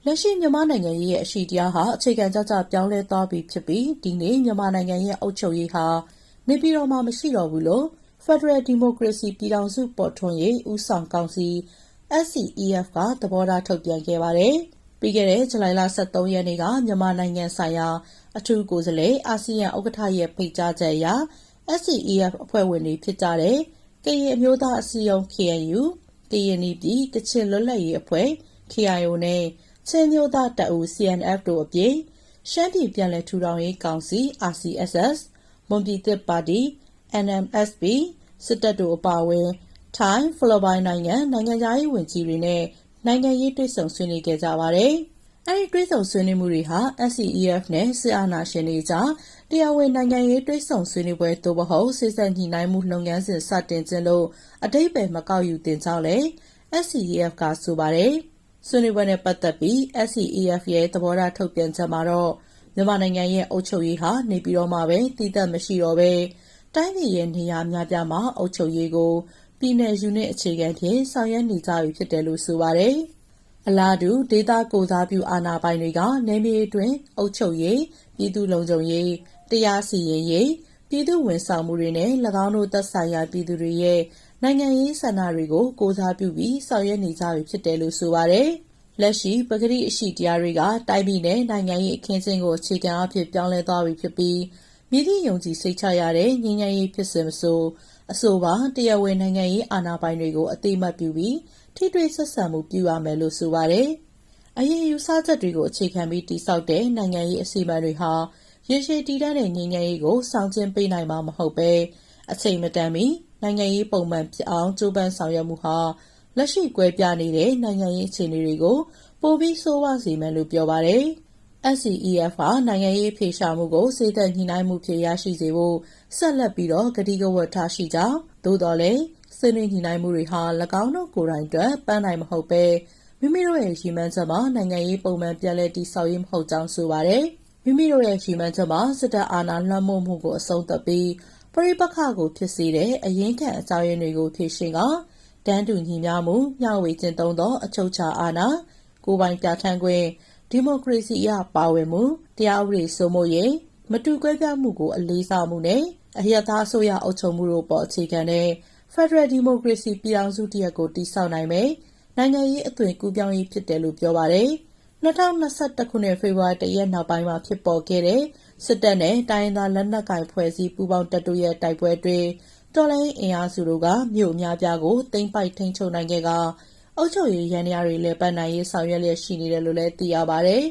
လက်ရှိမြန်မာနိုင်ငံရဲ့အရှိတရားဟာအခြေခံကြကြပြောင်းလဲသွားပြီဖြစ်ပြီးဒီနေ့မြန်မာနိုင်ငံရဲ့အုပ်ချုပ်ရေးဟာနေပြည်တော်မှာမရှိတော့ဘူးလို့ Federal Democracy ပြည်ထောင်စုပေါ်ထွန်းရေးဦးဆောင်ကောင်စီ SCEF ကသဘောထားထုတ်ပြန်ခဲ့ပါတယ်။ပြီးခဲ့တဲ့ဇူလိုင်လ23ရက်နေ့ကမြန်မာနိုင်ငံဆိုင်ရာအထူးကိုယ်စားလှယ်အာဆီယံဥက္ကဋ္ဌရဲ့ဖိတ်ကြားချက်အရ SCEF အဖွဲ့ဝင်တွေဖြစ်ကြတဲ့ကရင်အမျိုးသားအစည်းအရုံး KNU ကရင်ပြည်ကချင်လွတ်လပ်ရေးအဖွဲ့ KIO နဲ့ချင်းမျိုးသားတပ်ဦး CNF တို့အပြင်ရှမ်းပြည်ပြည်နယ်ထူထောင်ရေးကောင်စီ RCSS မွန်ပြည်သစ်ပါတီ NMSP စစ်တပ်တို့အပါအဝင်ထိုင်းဖိလစ်ပိုင်နိုင်ငံခြားရေးဝန်ကြီးတွေနဲ့နိုင်ငံရေးတွေ့ဆုံဆွေးနွေးခဲ့ကြပါတယ်။အဲဒီတွေ့ဆုံဆွေးနွေးမှုတွေဟာ SCEF နဲ့စစ်အာဏာရှင်တွေကြားတရားဝင်နိုင်ငံရေးတွေ့ဆုံဆွေးနွေးပွဲသို့မဟုတ်စေ့စပ်ညှိနှိုင်းမှုလုပ်ငန်းစဉ်စတင်ခြင်းလို့အဓိပ္ပာယ်မကောက်ယူသင့်ကြောင်းလည်း SCEF ကဆိုပါတယ်။ဆွေးနွေးပွဲနဲ့ပတ်သက်ပြီး SCEF ရဲ့သဘောထားထုတ်ပြန်ချက်မှာတော့မြန်မာနိုင်ငံရဲ့အုပ်ချုပ်ရေးဟာနေပြည်တော်မှာပဲတည်တံ့မရှိတော့ပဲတိုင်းပြည်ရဲ့နေရာအများပြားမှာအုပ်ချုပ်ရေးကိုပြည်내ယူနစ်အခြေခံဖြင့်ဆောင်ရွက်နေကြပြီဖြစ်တယ်လို့ဆိုပါတယ်။အလားတူဒေသကိုစားပြုအာဏာပိုင်တွေကနယ်မြေအတွင်းအုပ်ချုပ်ရေးပြည်သူ့လုံခြုံရေးတရားစီရင်ရေးပြည်သူ့ဝန်ဆောင်မှုတွေနဲ့၎င်းတို့သက်ဆိုင်ရာပြည်သူတွေရဲ့နိုင်ငံရေးဆန္ဒတွေကိုကိုစားပြုပြီးဆောင်ရွက်နေကြပြီဖြစ်တယ်လို့ဆိုပါတယ်။လက်ရှိပကတိအရှိတရားတွေကတိုင်းပြည်နဲ့နိုင်ငံရေးအခင်းအကျင်းကိုအခြေခံအဖြစ်ပြောင်းလဲသွားပြီဖြစ်ပြီးမြစ်သည့်ယုံကြည်စိတ်ချရတဲ့ငြိမ်းချမ်းရေးဖြစ်စဉ်မဆိုအဆိုပါတရားဝင်နိုင်ငံရေးအာဏာပိုင်တွေကိုအသိအမှတ်ပြုပြီးထိတွေ့ဆက်ဆံမှုပြုရမယ်လို့ဆိုပါတယ်။အရင်ယူဆချက်တွေကိုအခြေခံပြီးတည်ဆောက်တဲ့နိုင်ငံရေးအစီအမံတွေဟာရေရှည်တည်တံ့တဲ့ငြိမ်းချမ်းရေးကိုဆောင်ကျဉ်ပေးနိုင်မှာမဟုတ်ပဲအချိန်မတန်မီနိုင်ငံရေးပုံမှန်ဖြစ်အောင်ကြိုးပမ်းဆောင်ရွက်မှုဟာလက်ရှိကွဲပြားနေတဲ့နိုင်ငံရေးအခြေအနေတွေကိုပိုပြီးဆိုးဝါးစေမယ်လို့ပြောပါတယ်။ SCEF ဟာနိုင်ငံရေးအဖြေရှာမှုကိုစေ့စပ်ညှိနှိုင်းမှုဖြစ်ရရှိစေဖို့ဆက်လက်ပြီးကတိကဝတ်ထားရှိကြောင်းသို့တော်လည်းဆွေးနွေးညှိနှိုင်းမှုတွေဟာ၎င်းတို့ကိုယ်တိုင်အတွက်ပန်းနိုင်မဟုတ်ပဲမိမိတို့ရဲ့ရည်မှန်းချက်မှာနိုင်ငံရေးပုံမှန်ပြန်လည်တည်ဆောက်ရေးမဟုတ်ကြောင်းဆိုပါတယ်။မိမိတို့ရဲ့ရည်မှန်းချက်မှာစစ်တပ်အာဏာလွှမ်းမိုးမှုကိုအဆုံးသတ်ပြီးပရိပက္ခကိုဖြစ်စေတဲ့အရင်းခံအကြောင်းရင်းတွေကိုဖြေရှင်းကတန်းတူညီမျှမှုမျှဝေကျင့်သုံးသောအချုပ်အခြာအာဏာကိုယ်ပိုင်ပြဋ္ဌာန်းခွင့်ဒီမိုကရေစီအရပါဝင်မှုတရားဥပဒေစိုးမိုးရေးမတူကွဲပြားမှုကိုအလေးစားမှုနဲ့အရပ်သားအစိုးရအုပ်ချုပ်မှုတို့ပေါ်အခြေခံတဲ့ Federal Democracy ပြည်ထောင်စုတရက်ကိုတည်ဆောက်နိုင်မယ်နိုင်ငံရေးအသွင်ကူးပြောင်းရေးဖြစ်တယ်လို့ပြောပါတယ်။2021ခုနှစ်ဖေဖော်ဝါရီလ1ရက်နောက်ပိုင်းမှာဖြစ်ပေါ်ခဲ့တဲ့စစ်တပ်နဲ့တိုင်းရင်းသားလက်နက်ကိုင်ဖွဲ့စည်းပူးပေါင်းတပ်တို့ရဲ့တိုက်ပွဲတွင်တော်လှန်ရေးအင်အားစုတို့ကမြို့အများပြားကိုသိမ်းပိုက်ထိန်းချုပ်နိုင်ခဲ့ကအုပ်ချုပ်ရေးယန္တရားတွေလည်းပတ်နိုင်ရေးဆောင်ရွက်လျက်ရှိနေတယ်လို့လည်းသိရပါတယ်